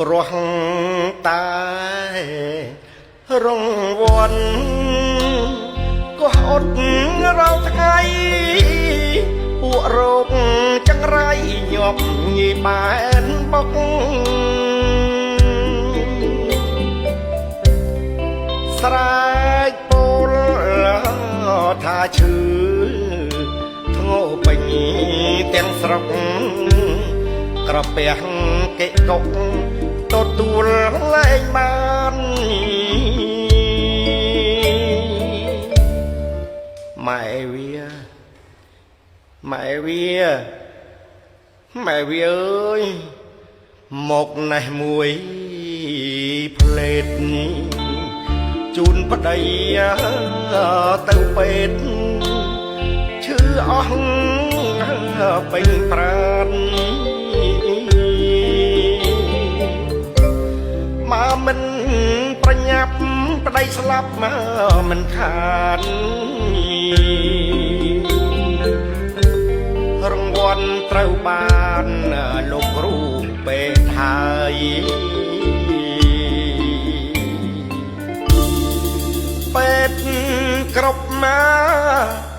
ព្រោះតែរង្វាន់ក៏អត់រោថ្ងៃពួករោគចង្រៃញាប់ញីបែនបុកស្រែកពោលថាឈឺធ្ងោពេញទាំងស្រុកក្រពះកិកុកទទួលលែងបានម៉ែវាអើយមកណេះមួយផ្លេតជូនប្តីទៅពេទ្យឈឺអស់ពេញប្រាណមកមិនប្រញាប់ប្តីស្លាប់មកមិនខានរង្វាន់ត្រូវបានលោកគ្រូពេទ្យហើយពេទ្យគ្រប់មក